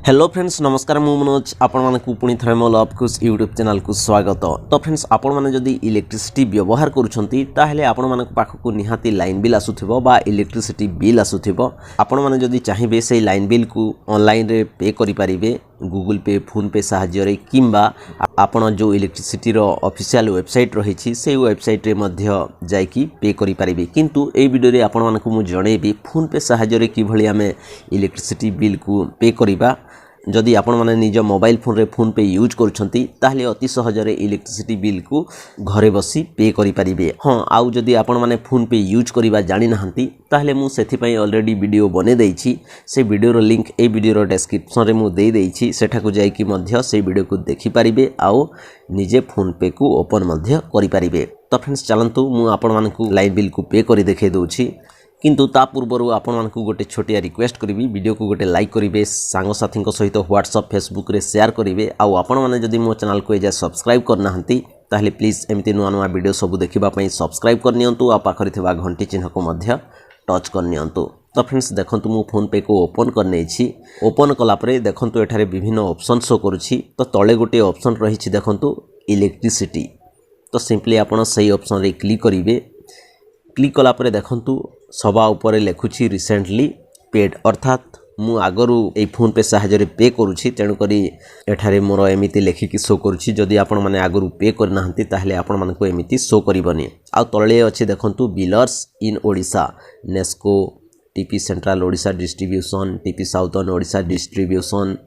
Hello friends नमस्कार मु मनोज आपण मानकु पुणी थरे मो लव खुश यूट्यूब चैनल को स्वागत। तो फ्रेंड्स आपण माने जदी इलेक्ट्रिसिटी व्यवहार करूछंती ताहले आपण मानक पाखकु निहाती लाइन बिल आसुथिबो बा इलेक्ट्रिसिटी बिल आसुथिबो। आपण माने जदी चाहिबे सेही लाइन बिल को ऑनलाइन रे पे करि परिबे गूगल पे फोन पे सहाय्य रे किंबा आपण जो इलेक्ट्रिसिटी रो ऑफिशियल वेबसाइट रही से वेबसाइट रे मध्य जाइकी पे करि परिबे। किंतु ए वीडियो रे आपण मानकु मु जणेबी फोन पे सहाय्य रे किभली आमे इलेक्ट्रिसिटी बिल को पे करिबा। जदि आपण माने निज मोबाइल फोन रे फोन पे यूज करूछंती ताहले अति सहज रे इलेक्ट्रिसिटी बिल को घरे बसी पे करि परिबे। हां आउ जदि आपण माने फोन पे यूज करिबा जानि नहंती ताहले मु सेथि पई ऑलरेडी वीडियो बने देइछि। से वीडियो रो लिंक ए वीडियो रो डिस्क्रिप्शन रे मु देइ देइछि। सेठा को जाई कि मध्य से वीडियो को देखि परिबे आउ निजे फोन पे को ओपन मध्य करि परिबे। तो फ्रेंड्स चलंतु मु आपण मानकु लाइन बिल को पे करि देखे दोछि। किंतु ता पूर्व आपण मानकु गोटे छोटिया रिक्वेस्ट करी वीडियो को गोटे लाइक करेंगे सांग साथी सहित व्हाट्सएप फेसबुक रे शेयर करेंगे। आउ आपण माने जदि मो चैनल को एजा सब्सक्राइब करना हंती ताहले प्लीज एमती नुआ नुआ वीडियो सब देखिबा पई सब्सक्राइब कर नियंतु आ पाखरि थिबा घंटी चिन्ह को मध्य टच कर नियंतु। तो फ्रेंड्स देखंतु मु फोन पे को ओपन करने छी। ओपन कला परे देखंतु एठारे विभिन्न ऑप्शन शो करूछि। तो तळे गोटे ऑप्शन रहिछि देखंतु इलेक्ट्रिसिटी। तो सिंपली आपण सही ऑप्शन रे क्लिक करिवे। क्लिक कला परे देखंतु सभा ऊपर लिखुछि रिसेंटली पेड अर्थात मु आगरु ए फोन पे सहायरे पे करूछि तेणु करी एठारे मोर एमिति लेखिकी शो करूछि। जदि आपण माने आगरु पे करना हंती ताहले आपण मानको एमिति शो करिवनी। आ तळे अछि देखंतु billers in Odisha NESCO TP central Odisha distribution TP southern Odisha distribution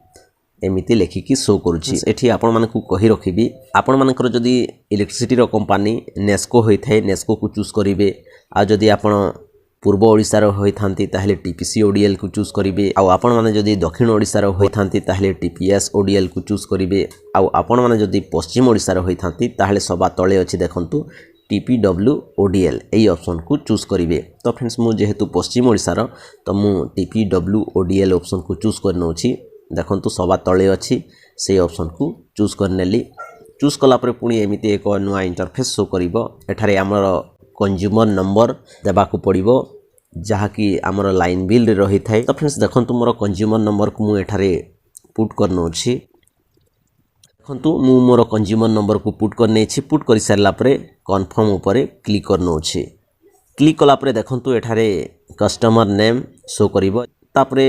एमिति लेखिकी शो करूछि। एठी आपण मानकु कहि रखिबी आपण मानकर जदि इलेक्ट्रिसिटी रो कंपनी नेस्को होई थाए नेस्को को चूज करिवे। आ जदि आपण पूर्व ओडिशा रो होई थांती ताहले टीपीसी ओडीएल को चूज करिवे। आ आपण माने जदि दक्षिण ओडिशा रो होई थांती ताहले टीपीएस ओडीएल को चूज करिवे। आ आपण माने जदि पश्चिम ओडिशा रो होई थांती ताहले सभा तळे अछि देखंतु टीपीडब्ल्यू ओडीएल एई ऑप्शन को चूज करिवे। तो फ्रेंड्स मु जेहेतु पश्चिम ओडिशा रो तो मु टीपीडब्ल्यू ओडीएल ऑप्शन को चूज करनोछि। देखंतु सभा तळे अछि से ऑप्शन को चूज करनेली। चूज कला परे पुणी एमिति एक नुआ इंटरफेस शो करिवो। एठारे हमर कंज्यूमर नंबर देबा को पड़िबो जहा कि हमर लाइन बिल रे रही थाए। तो फ्रेंड्स देखंतु मोर कंज्यूमर नंबर को मु एठारे पुट करनो अछि। देखंतु मु मोर कंज्यूमर नंबर को पुट करने छी। पुट करि सारला परे कन्फर्म ऊपर क्लिक करनो अछि। क्लिक कला परे देखंतु एठारे कस्टमर नेम शो करिवो। तापरे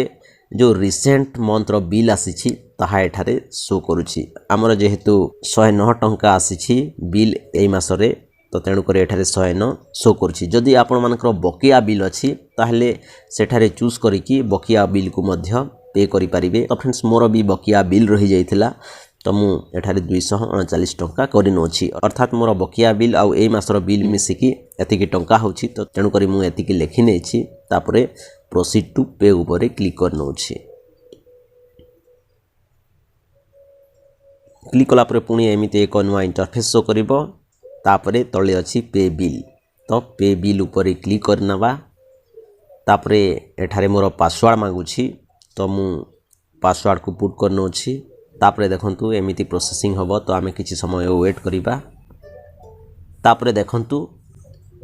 जो रिसेंट मंथ रो बिल आसीछि ताहा एठारे शो करूछि। हमर जेहेतु 109 टंका आसीछि बिल एई मासरे तो तेणु कर एठारे 109 शो करूछि। जदि आपण मानकर बकिया बिल अछि ताहले सेठारे चूज करिकि बकिया बिल को मध्य पे करि परिबे। तो फ्रेंड्स मोर भी बकिया बिल रही जाइथिला तो मु एठारे 239 टंका करिनो अछि। अर्थात मोर बकिया बिल आउ एई मासर बिल मिसिकी एतिकी टंका होछि। तो तेणु करी मु एतिकी लेखि नै छी। तापरे प्रोसीड टू पे ऊपर क्लिक करनो अछि। क्लिक कला परे पुणी एमिति एक नुआ इंटरफेस शो करिवो। तापरे तळे अछि पे बिल। तो पे बिल ऊपर क्लिक करनबा। तापरे एठारे मोर पासवर्ड मागुछि तो मु पासवर्ड को पुट करनो अछि। तापरे देखंतु एमिति प्रोसेसिंग हबो तो आमे किछि समय वेट करिबा। तापरे देखंतु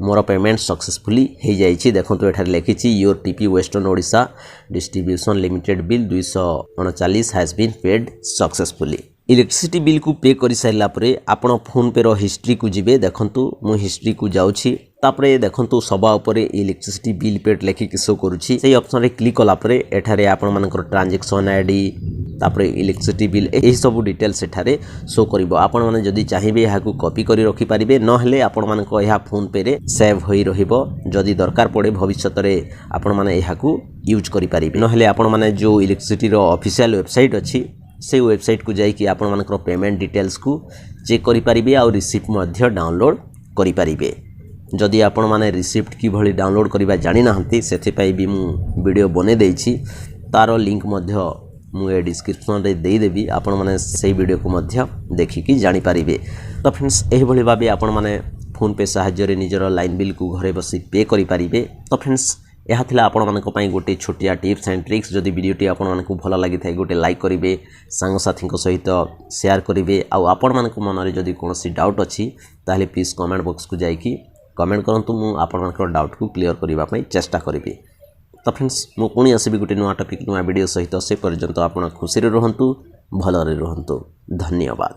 मोर पेमेंट सक्सेसफुली हे जाइछि। देखंतु एठारे लिखिछि your TP western Odisha distribution limited bill 239 has been paid successfully. Electricity bill को पे करि सारला परे आपण फोन पे रो हिस्ट्री को जिबे। देखंतु मु हिस्ट्री को जाउछि। तापरे देखंतु सभा ऊपर इलेक्ट्रिसिटी बिल पेड लेखि कि शो करूछि। सेही ऑप्शन रे क्लिक कला परे एठारे आपण मानकर ट्रांजैक्शन आईडी तापरे इलेक्ट्रिसिटी बिल एही सब डिटेल्स एठारे शो करिवो। आपण माने जदि चाहिबे एहा को कॉपी करि रखि परिबे न हेले आपण मानको एहा फोन पे रे सेव होई रहिबो। जदि दरकार पड़े भविष्यत रे आपण माने एहा को यूज करि परिबे। न हेले आपण माने जो इलेक्ट्रिसिटी रो ऑफिशियल वेबसाइट अछि से वेबसाइट को जाई कि आपण मानकर पेमेंट डिटेल्स को चेक करि परिबे और रिसिप्ट मध्य डाउनलोड करि परिबे। जदि आपण माने रिसिप्ट कि भली डाउनलोड करिबा जानि नाहंती सेथि पई भी मु वीडियो बने देइछि। तारो लिंक मध्य मु ए डिस्क्रिप्शन रे देई देबी। आपण माने सेही वीडियो को मध्य देखि कि जानि परिबे। तो फ्रेंड्स एही भली भाबे आपण माने फोन पे सहाय्य रे निजर लाइन बिल को घरे बसी पे करि परिबे। तो फ्रेंड्स यह थिला आपण मानक पई गोटे छोटिया टिप्स एंड ट्रिक्स। जदि वीडियोटी आपण मानक भल लागि थाए गोटे लाइक करिवे सांग साथी सहित शेयर करिवे। आ आपण मानक मन रे जदि कोनोसी डाउट अछि ताहले प्लीज कमेंट बॉक्स को जाई कि कमेंट करंतु। मु आपण मानक डाउट को क्लियर करिवा पई चेष्टा करिवे। तो फ्रेंड्स मु पुणी आसबि गोटे नुआ टॉपिक नुआ वीडियो सहित से पर्यंत आपण खुशी रे रहंतु भलरे रहंतु धन्यवाद।